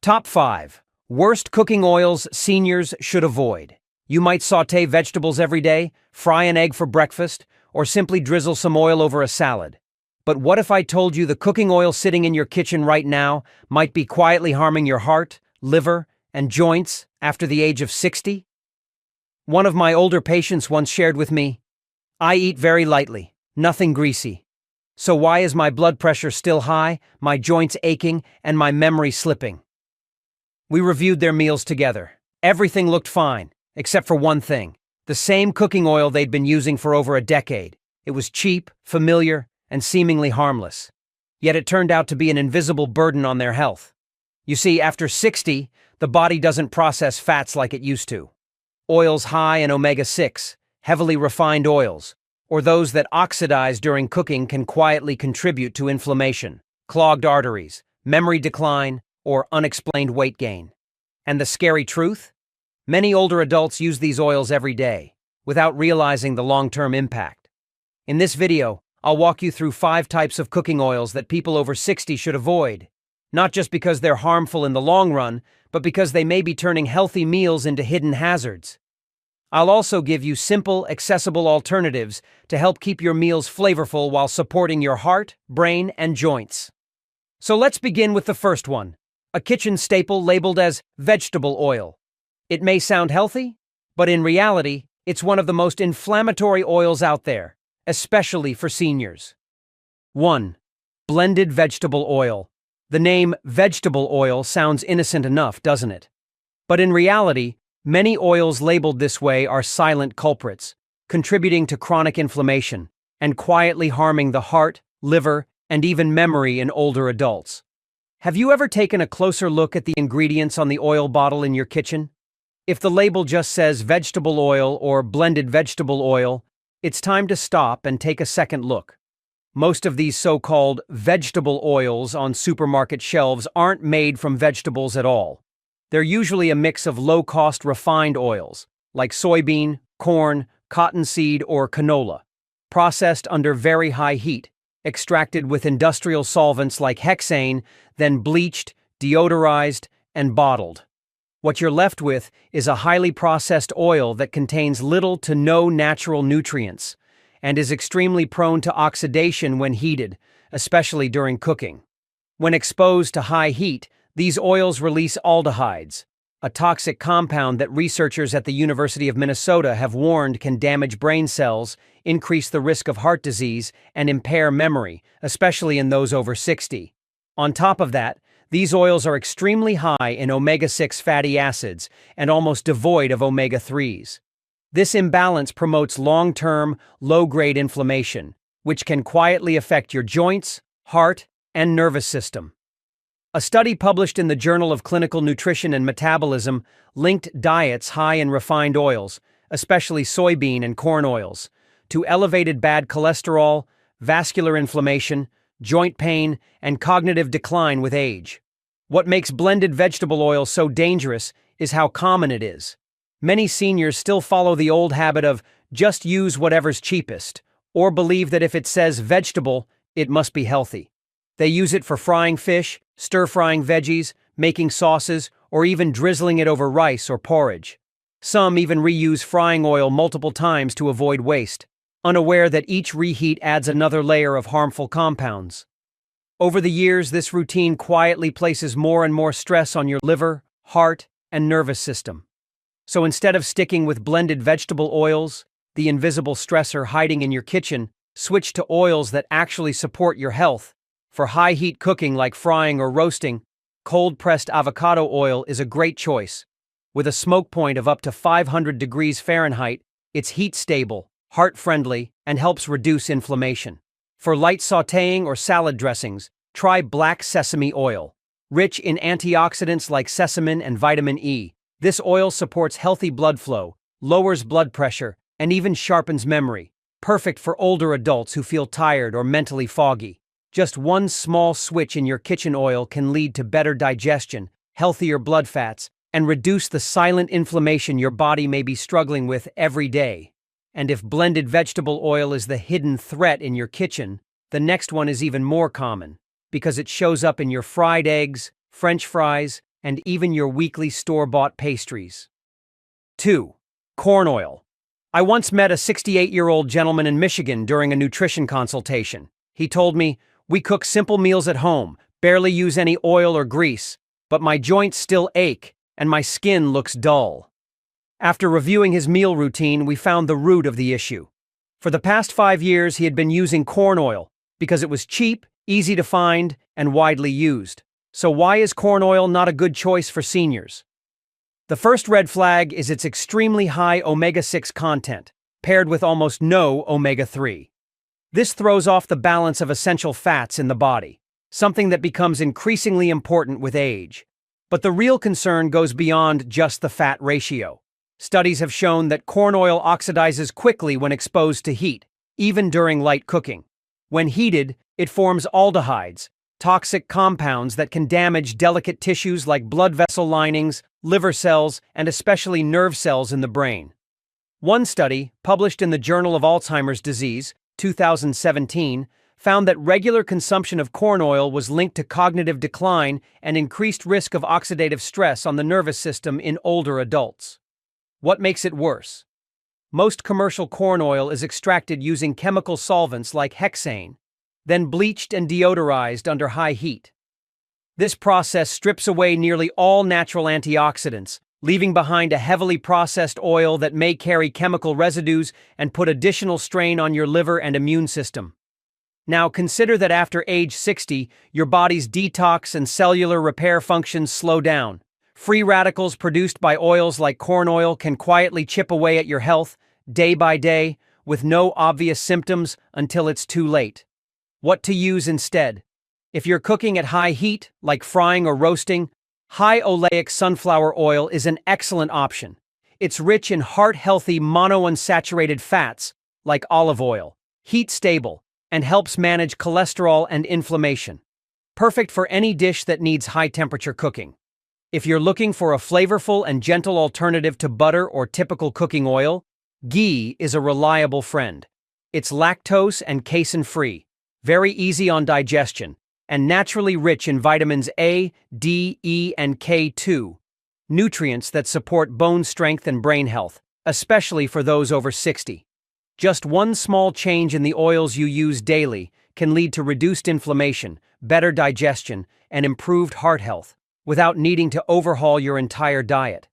Top 5. Worst cooking oils seniors should avoid. You might sauté vegetables every day, fry an egg for breakfast, or simply drizzle some oil over a salad. But what if I told you the cooking oil sitting in your kitchen right now might be quietly harming your heart, liver, and joints after the age of 60? One of my older patients once shared with me, "I eat very lightly, nothing greasy. So why is my blood pressure still high, my joints aching, and my memory slipping?" We reviewed their meals together. Everything looked fine, except for one thing: the same cooking oil they'd been using for over a decade. It was cheap, familiar, and seemingly harmless. Yet it turned out to be an invisible burden on their health. You see, after 60, the body doesn't process fats like it used to. Oils high in omega-6, heavily refined oils, or those that oxidize during cooking can quietly contribute to inflammation, clogged arteries, memory decline, or unexplained weight gain. And the scary truth? Many older adults use these oils every day, without realizing the long-term impact. In this video, I'll walk you through 5 types of cooking oils that people over 60 should avoid, not just because they're harmful in the long run, but because they may be turning healthy meals into hidden hazards. I'll also give you simple, accessible alternatives to help keep your meals flavorful while supporting your heart, brain, and joints. So let's begin with the first one, a kitchen staple labeled as vegetable oil. It may sound healthy, but in reality, it's one of the most inflammatory oils out there, especially for seniors. 1. Blended vegetable oil. The name vegetable oil sounds innocent enough, doesn't it? But in reality, many oils labeled this way are silent culprits, contributing to chronic inflammation and quietly harming the heart, liver, and even memory in older adults. Have you ever taken a closer look at the ingredients on the oil bottle in your kitchen? If the label just says vegetable oil or blended vegetable oil, it's time to stop and take a second look. Most of these so-called vegetable oils on supermarket shelves aren't made from vegetables at all. They're usually a mix of low-cost refined oils, like soybean, corn, cottonseed, or canola, processed under very high heat, extracted with industrial solvents like hexane, then bleached, deodorized, and bottled. What you're left with is a highly processed oil that contains little to no natural nutrients and is extremely prone to oxidation when heated, especially during cooking. When exposed to high heat, these oils release aldehydes, a toxic compound that researchers at the University of Minnesota have warned can damage brain cells, increase the risk of heart disease, and impair memory, especially in those over 60. On top of that, these oils are extremely high in omega-6 fatty acids and almost devoid of omega-3s. This imbalance promotes long-term, low-grade inflammation, which can quietly affect your joints, heart, and nervous system. A study published in the Journal of Clinical Nutrition and Metabolism linked diets high in refined oils, especially soybean and corn oils, to elevated bad cholesterol, vascular inflammation, joint pain, and cognitive decline with age. What makes blended vegetable oil so dangerous is how common it is. Many seniors still follow the old habit of just use whatever's cheapest, or believe that if it says vegetable, it must be healthy. They use it for frying fish, stir-frying veggies, making sauces, or even drizzling it over rice or porridge. Some even reuse frying oil multiple times to avoid waste, unaware that each reheat adds another layer of harmful compounds. Over the years, this routine quietly places more and more stress on your liver, heart, and nervous system. So instead of sticking with blended vegetable oils, the invisible stressor hiding in your kitchen, switch to oils that actually support your health. For high-heat cooking like frying or roasting, cold-pressed avocado oil is a great choice. With a smoke point of up to 500 degrees Fahrenheit, it's heat-stable, heart-friendly, and helps reduce inflammation. For light sautéing or salad dressings, try black sesame oil. Rich in antioxidants like sesamin and vitamin E, this oil supports healthy blood flow, lowers blood pressure, and even sharpens memory, perfect for older adults who feel tired or mentally foggy. Just one small switch in your kitchen oil can lead to better digestion, healthier blood fats, and reduce the silent inflammation your body may be struggling with every day. And if blended vegetable oil is the hidden threat in your kitchen, the next one is even more common, because it shows up in your fried eggs, French fries, and even your weekly store-bought pastries. 2. Corn oil. I once met a 68-year-old gentleman in Michigan during a nutrition consultation. He told me, "We cook simple meals at home, barely use any oil or grease, but my joints still ache, and my skin looks dull." After reviewing his meal routine, we found the root of the issue. For the past 5 years, he had been using corn oil because it was cheap, easy to find, and widely used. So why is corn oil not a good choice for seniors? The first red flag is its extremely high omega-6 content, paired with almost no omega-3. This throws off the balance of essential fats in the body, something that becomes increasingly important with age. But the real concern goes beyond just the fat ratio. Studies have shown that corn oil oxidizes quickly when exposed to heat, even during light cooking. When heated, it forms aldehydes, toxic compounds that can damage delicate tissues like blood vessel linings, liver cells, and especially nerve cells in the brain. One study, published in the Journal of Alzheimer's Disease, 2017, found that regular consumption of corn oil was linked to cognitive decline and increased risk of oxidative stress on the nervous system in older adults. What makes it worse? Most commercial corn oil is extracted using chemical solvents like hexane, then bleached and deodorized under high heat. This process strips away nearly all natural antioxidants, leaving behind a heavily processed oil that may carry chemical residues and put additional strain on your liver and immune system. Now consider that after age 60, your body's detox and cellular repair functions slow down. Free radicals produced by oils like corn oil can quietly chip away at your health, day by day, with no obvious symptoms until it's too late. What to use instead? If you're cooking at high heat, like frying or roasting, high oleic sunflower oil is an excellent option. It's rich in heart-healthy monounsaturated fats, like olive oil, heat-stable, and helps manage cholesterol and inflammation. Perfect for any dish that needs high-temperature cooking. If you're looking for a flavorful and gentle alternative to butter or typical cooking oil, ghee is a reliable friend. It's lactose and casein-free, very easy on digestion, and naturally rich in vitamins A, D, E, and K2, nutrients that support bone strength and brain health, especially for those over 60. Just one small change in the oils you use daily can lead to reduced inflammation, better digestion, and improved heart health, without needing to overhaul your entire diet.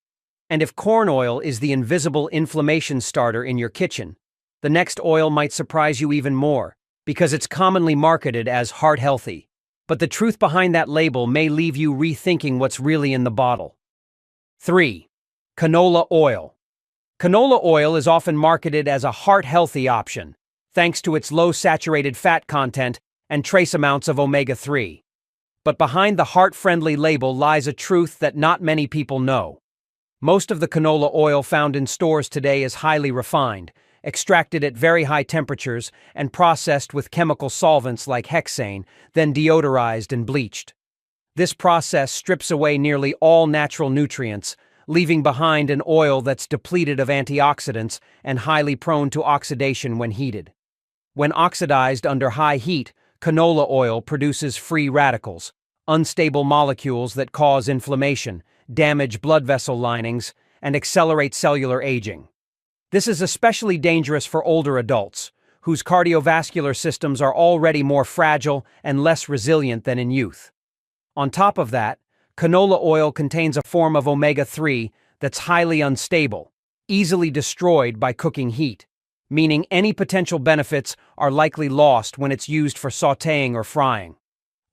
And if corn oil is the invisible inflammation starter in your kitchen, the next oil might surprise you even more, because it's commonly marketed as heart healthy. But the truth behind that label may leave you rethinking what's really in the bottle. 3. Canola oil. Canola oil is often marketed as a heart-healthy option, thanks to its low saturated fat content and trace amounts of omega-3. But behind the heart-friendly label lies a truth that not many people know. Most of the canola oil found in stores today is highly refined, extracted at very high temperatures, and processed with chemical solvents like hexane, then deodorized and bleached. This process strips away nearly all natural nutrients, leaving behind an oil that's depleted of antioxidants and highly prone to oxidation when heated. When oxidized under high heat, canola oil produces free radicals, unstable molecules that cause inflammation, damage blood vessel linings, and accelerate cellular aging. This is especially dangerous for older adults, whose cardiovascular systems are already more fragile and less resilient than in youth. On top of that, canola oil contains a form of omega-3 that's highly unstable, easily destroyed by cooking heat, meaning any potential benefits are likely lost when it's used for sautéing or frying.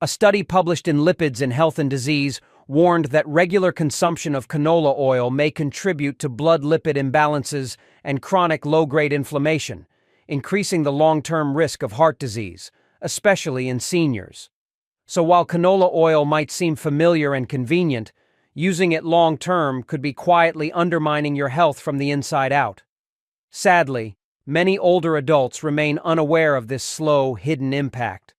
A study published in Lipids in Health and Disease warned that regular consumption of canola oil may contribute to blood lipid imbalances and chronic low-grade inflammation, increasing the long-term risk of heart disease, especially in seniors. So while canola oil might seem familiar and convenient, using it long-term could be quietly undermining your health from the inside out. Sadly, many older adults remain unaware of this slow, hidden impact.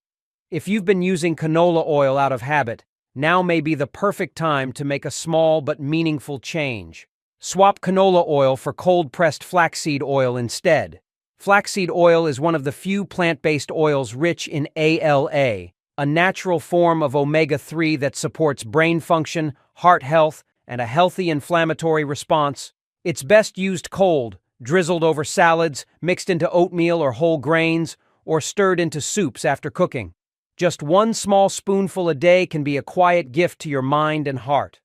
If you've been using canola oil out of habit, now may be the perfect time to make a small but meaningful change. Swap canola oil for cold-pressed flaxseed oil instead. Flaxseed oil is one of the few plant-based oils rich in ALA, a natural form of omega-3 that supports brain function, heart health, and a healthy inflammatory response. It's best used cold, drizzled over salads, mixed into oatmeal or whole grains, or stirred into soups after cooking. Just one small spoonful a day can be a quiet gift to your mind and heart.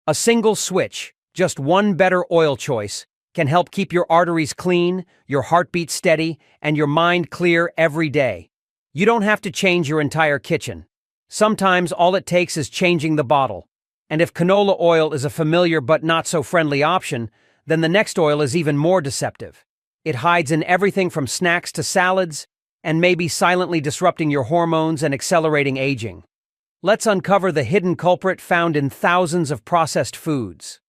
A single switch, just one better oil choice, can help keep your arteries clean, your heartbeat steady, and your mind clear every day. You don't have to change your entire kitchen. Sometimes all it takes is changing the bottle. And if canola oil is a familiar but not so friendly option, then the next oil is even more deceptive. It hides in everything from snacks to salads, and may be silently disrupting your hormones and accelerating aging. Let's uncover the hidden culprit found in thousands of processed foods.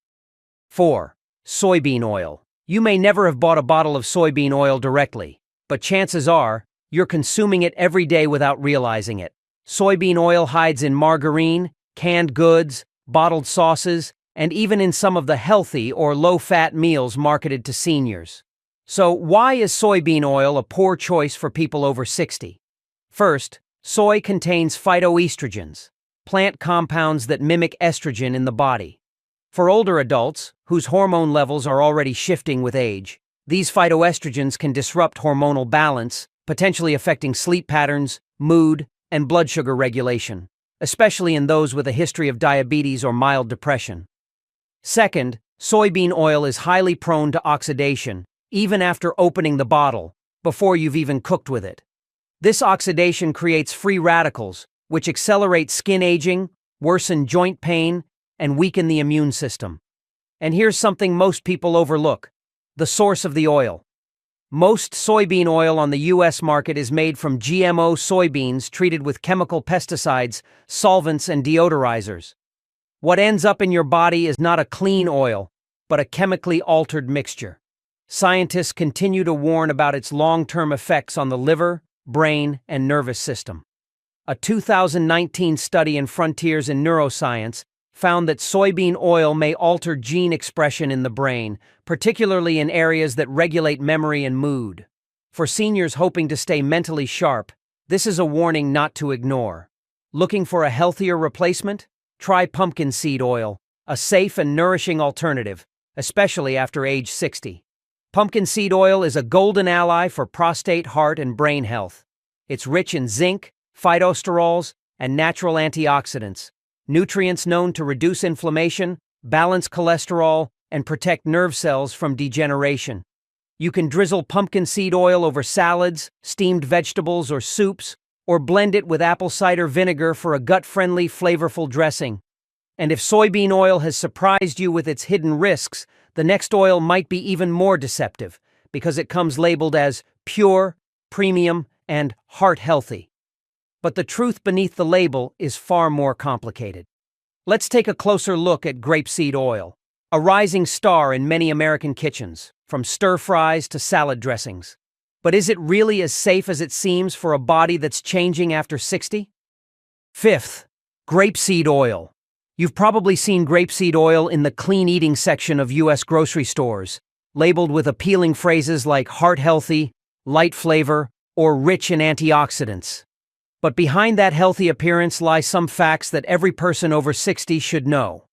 4. Soybean oil. You may never have bought a bottle of soybean oil directly, but chances are, you're consuming it every day without realizing it. Soybean oil hides in margarine, canned goods, bottled sauces, and even in some of the healthy or low-fat meals marketed to seniors. So, why is soybean oil a poor choice for people over 60? First, soy contains phytoestrogens, plant compounds that mimic estrogen in the body. For older adults, whose hormone levels are already shifting with age, these phytoestrogens can disrupt hormonal balance, potentially affecting sleep patterns, mood, and blood sugar regulation, especially in those with a history of diabetes or mild depression. Second, soybean oil is highly prone to oxidation, even after opening the bottle, before you've even cooked with it. This oxidation creates free radicals, which accelerate skin aging, worsen joint pain, and weaken the immune system. And here's something most people overlook: the source of the oil. Most soybean oil on the U.S. market is made from GMO soybeans treated with chemical pesticides, solvents, and deodorizers. What ends up in your body is not a clean oil, but a chemically altered mixture. Scientists continue to warn about its long-term effects on the liver, brain, and nervous system. A 2019 study in Frontiers in Neuroscience found that soybean oil may alter gene expression in the brain, particularly in areas that regulate memory and mood. For seniors hoping to stay mentally sharp, this is a warning not to ignore. Looking for a healthier replacement? Try pumpkin seed oil, a safe and nourishing alternative, especially after age 60. Pumpkin seed oil is a golden ally for prostate, heart, and brain health. It's rich in zinc, phytosterols, and natural antioxidants, nutrients known to reduce inflammation, balance cholesterol, and protect nerve cells from degeneration. You can drizzle pumpkin seed oil over salads, steamed vegetables, or soups, or blend it with apple cider vinegar for a gut-friendly, flavorful dressing. And if soybean oil has surprised you with its hidden risks, the next oil might be even more deceptive, because it comes labeled as pure, premium, and heart-healthy. But the truth beneath the label is far more complicated. Let's take a closer look at grapeseed oil, a rising star in many American kitchens, from stir-fries to salad dressings. But is it really as safe as it seems for a body that's changing after 60? Fifth, grapeseed oil. You've probably seen grapeseed oil in the clean eating section of U.S. grocery stores, labeled with appealing phrases like heart-healthy, light flavor, or rich in antioxidants. But behind that healthy appearance lie some facts that every person over 60 should know.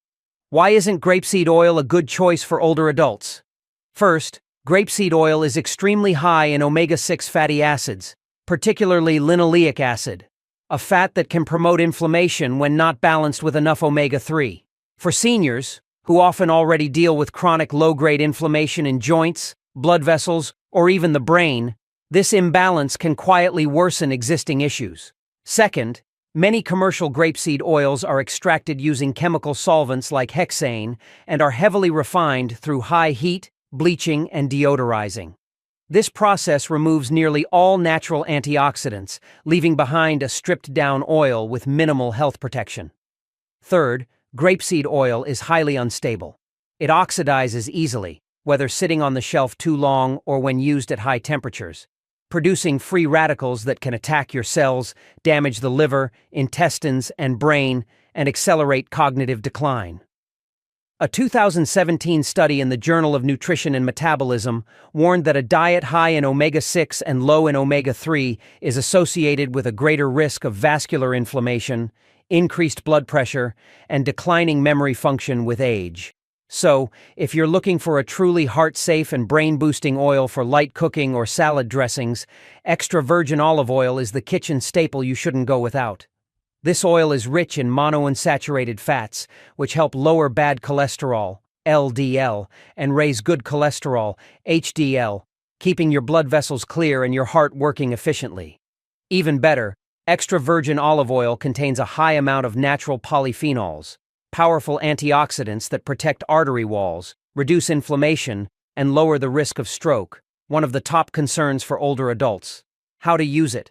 Why isn't grapeseed oil a good choice for older adults? First, grapeseed oil is extremely high in omega-6 fatty acids, particularly linoleic acid, a fat that can promote inflammation when not balanced with enough omega-3. For seniors, who often already deal with chronic low-grade inflammation in joints, blood vessels, or even the brain, this imbalance can quietly worsen existing issues. Second, many commercial grapeseed oils are extracted using chemical solvents like hexane and are heavily refined through high heat, bleaching, and deodorizing. This process removes nearly all natural antioxidants, leaving behind a stripped-down oil with minimal health protection. Third, grapeseed oil is highly unstable. It oxidizes easily, whether sitting on the shelf too long or when used at high temperatures, producing free radicals that can attack your cells, damage the liver, intestines, and brain, and accelerate cognitive decline. A 2017 study in the Journal of Nutrition and Metabolism warned that a diet high in omega-6 and low in omega-3 is associated with a greater risk of vascular inflammation, increased blood pressure, and declining memory function with age. So, if you're looking for a truly heart-safe and brain-boosting oil for light cooking or salad dressings, extra virgin olive oil is the kitchen staple you shouldn't go without. This oil is rich in monounsaturated fats, which help lower bad cholesterol, LDL, and raise good cholesterol, HDL, keeping your blood vessels clear and your heart working efficiently. Even better, extra virgin olive oil contains a high amount of natural polyphenols, powerful antioxidants that protect artery walls, reduce inflammation, and lower the risk of stroke, one of the top concerns for older adults. How to use it.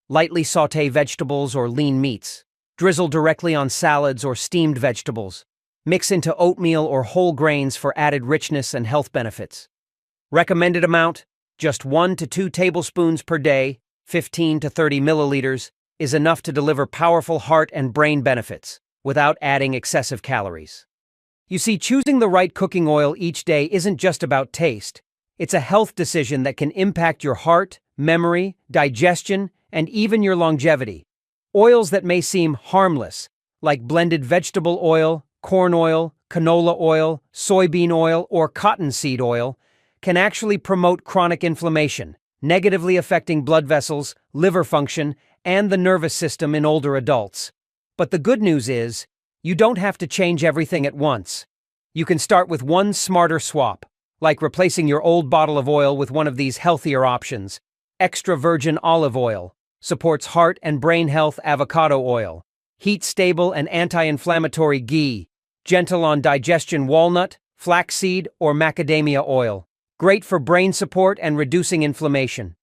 Lightly sauté vegetables or lean meats. Drizzle directly on salads or steamed vegetables. Mix into oatmeal or whole grains for added richness and health benefits. Recommended amount: just 1 to 2 tablespoons per day, 15 to 30 milliliters, is enough to deliver powerful heart and brain benefits, without adding excessive calories. You see, choosing the right cooking oil each day isn't just about taste. It's a health decision that can impact your heart, memory, digestion, and even your longevity. Oils that may seem harmless, like blended vegetable oil, corn oil, canola oil, soybean oil, or cottonseed oil, can actually promote chronic inflammation, negatively affecting blood vessels, liver function, and the nervous system in older adults. But the good news is, you don't have to change everything at once. You can start with one smarter swap, like replacing your old bottle of oil with one of these healthier options. Extra virgin olive oil supports heart and brain health. Avocado oil, heat-stable and anti-inflammatory. Ghee, gentle on digestion. Walnut, flaxseed, or macadamia oil, great for brain support and reducing inflammation.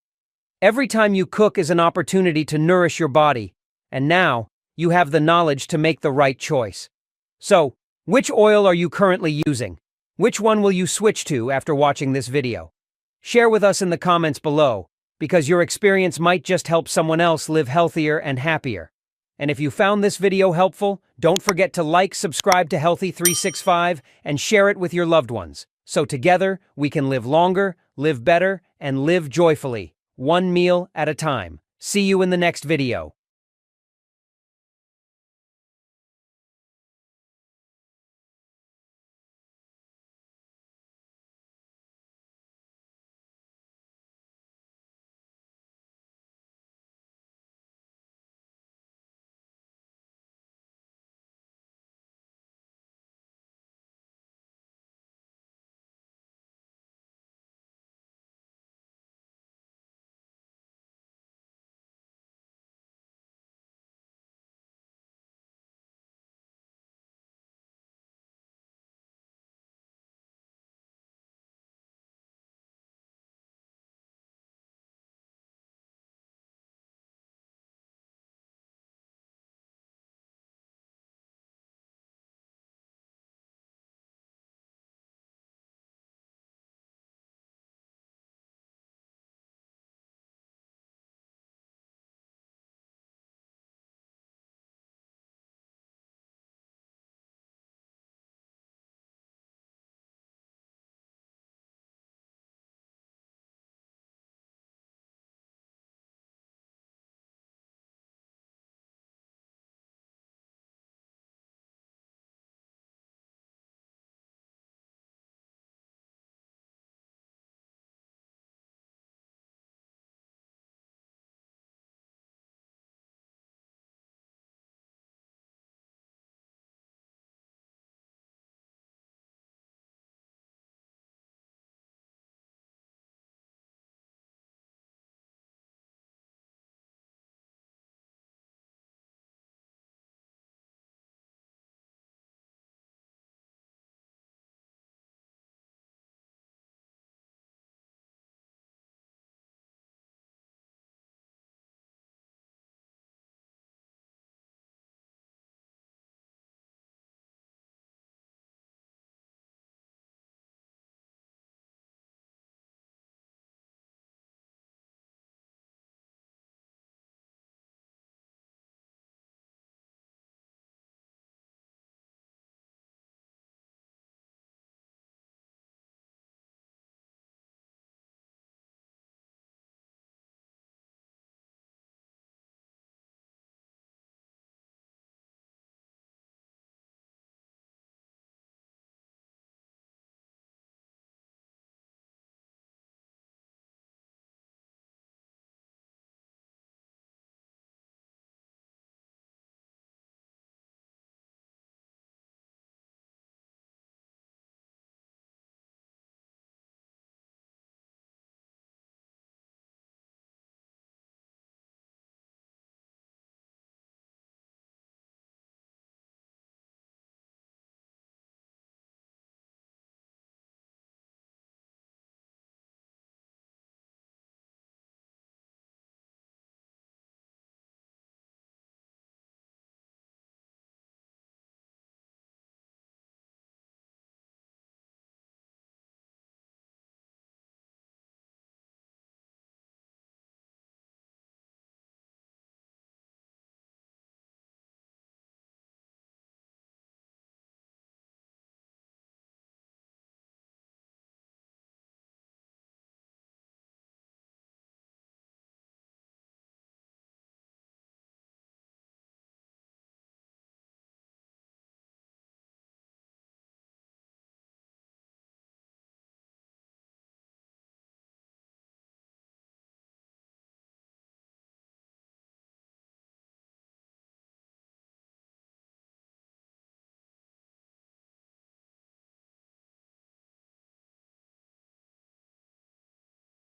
Every time you cook is an opportunity to nourish your body, and now you have the knowledge to make the right choice. So, which oil are you currently using? Which one will you switch to after watching this video? Share with us in the comments below, because your experience might just help someone else live healthier and happier. And if you found this video helpful, don't forget to like, subscribe to Healthy365, and share it with your loved ones. So together, we can live longer, live better, and live joyfully, one meal at a time. See you in the next video.